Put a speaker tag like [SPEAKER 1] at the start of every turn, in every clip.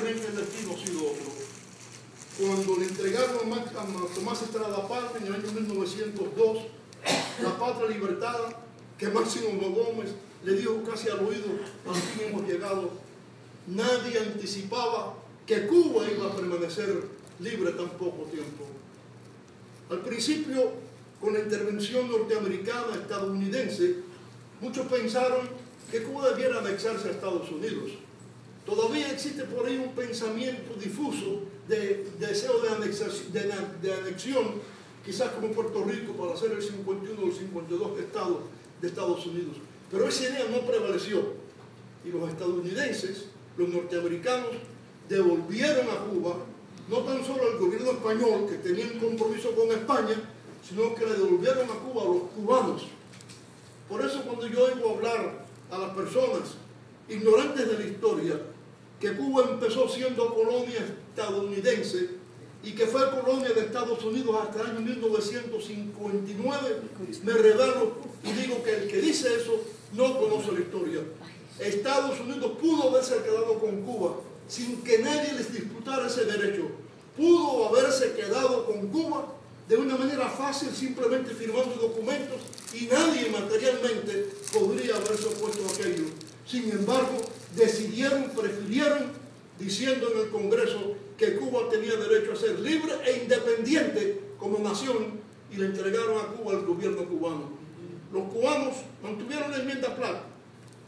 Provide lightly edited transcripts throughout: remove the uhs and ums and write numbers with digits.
[SPEAKER 1] lamentablemente el destino ha sido otro. Cuando le entregaron a Tomás Estrada Patria en el año 1902, la patria libertada, que Máximo Gómez le dijo casi al oído, al fin hemos llegado, nadie anticipaba que Cuba iba a permanecer libre tan poco tiempo. Al principio, con la intervención norteamericana, estadounidense, muchos pensaron que Cuba debiera anexarse a Estados Unidos. Todavía existe por ahí un pensamiento difuso de deseo de anexión, quizás como Puerto Rico, para hacer el 51 o el 52 estados de Estados Unidos. Pero esa idea no prevaleció. Y los estadounidenses, los norteamericanos, devolvieron a Cuba, no tan solo al gobierno español, que tenía un compromiso con España, sino que le devolvieron a Cuba a los cubanos. Por eso cuando yo oigo hablar a las personas ignorantes de la historia, que Cuba empezó siendo colonia estadounidense y que fue colonia de Estados Unidos hasta el año 1959, me revelo y digo que el que dice eso no conoce la historia. Estados Unidos pudo haberse quedado con Cuba sin que nadie les disputara ese derecho. Pudo haberse quedado con Cuba de una manera fácil, simplemente firmando documentos, y nadie materialmente podría haberse opuesto a aquello. Sin embargo, prefirieron, diciendo en el Congreso que Cuba tenía derecho a ser libre e independiente como nación, y le entregaron a Cuba al gobierno cubano. Los cubanos mantuvieron la enmienda Platt,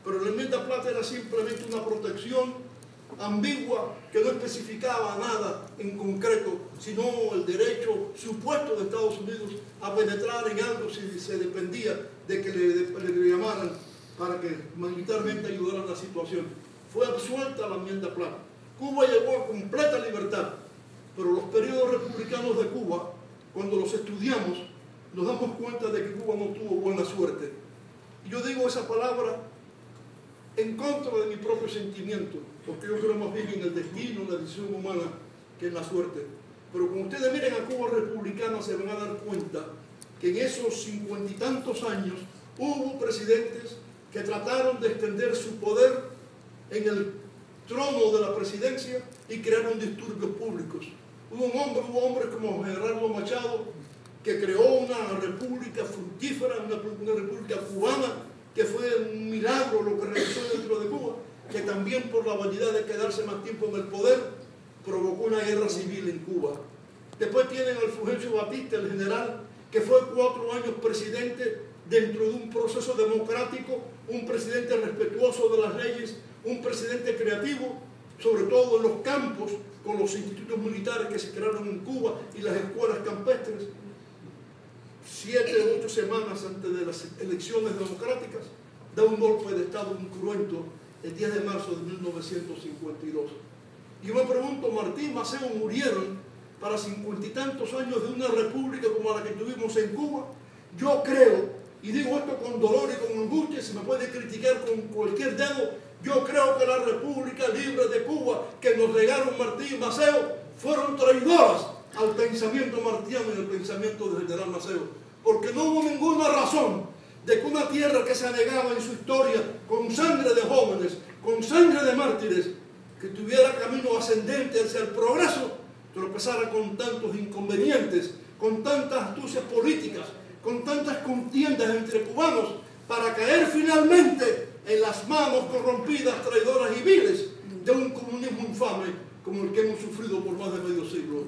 [SPEAKER 1] pero la enmienda Platt era simplemente una protección ambigua que no especificaba nada en concreto, sino el derecho supuesto de Estados Unidos a penetrar en algo si se dependía de que le llamaran para que militarmente ayudaran a la situación. Fue absuelta la enmienda Platt. Cuba llegó a completa libertad, pero los periodos republicanos de Cuba, cuando los estudiamos, nos damos cuenta de que Cuba no tuvo buena suerte. Y yo digo esa palabra en contra de mi propio sentimiento, porque yo creo más bien en el destino, en la decisión humana, que en la suerte. Pero cuando ustedes miren a Cuba republicana, se van a dar cuenta que en esos 50 y tantos años hubo presidentes que trataron de extender su poder en el trono de la presidencia y crearon disturbios públicos. Hubo hombres como Gerardo Machado, que creó una república fructífera, una república cubana, que fue un milagro lo que realizó dentro de Cuba, que también por la vanidad de quedarse más tiempo en el poder, provocó una guerra civil en Cuba. Después tienen al Fulgencio Batista, el general, que fue 4 años presidente dentro de un proceso democrático, un presidente respetuoso de las leyes, un presidente creativo, sobre todo en los campos, con los institutos militares que se crearon en Cuba y las escuelas campestres. 7 o 8 semanas antes de las elecciones democráticas, da un golpe de Estado incruento el 10 de marzo de 1952. Y yo me pregunto, Martí y Maceo murieron para 50 y tantos años de una república como la que tuvimos en Cuba. Yo creo, y digo esto con dolor y con angustia, se me puede criticar con cualquier dedo, yo creo que la República Libre de Cuba que nos legaron Martí y Maceo fueron traidoras al pensamiento martiano y al pensamiento del general Maceo, porque no hubo ninguna razón de que una tierra que se anegaba en su historia con sangre de jóvenes, con sangre de mártires, que tuviera camino ascendente hacia el progreso, tropezara con tantos inconvenientes, con tantas astucias políticas, con tantas contiendas entre cubanos, para caer finalmente en las manos corrompidas, traidoras y viles de un comunismo infame como el que hemos sufrido por más de medio siglo.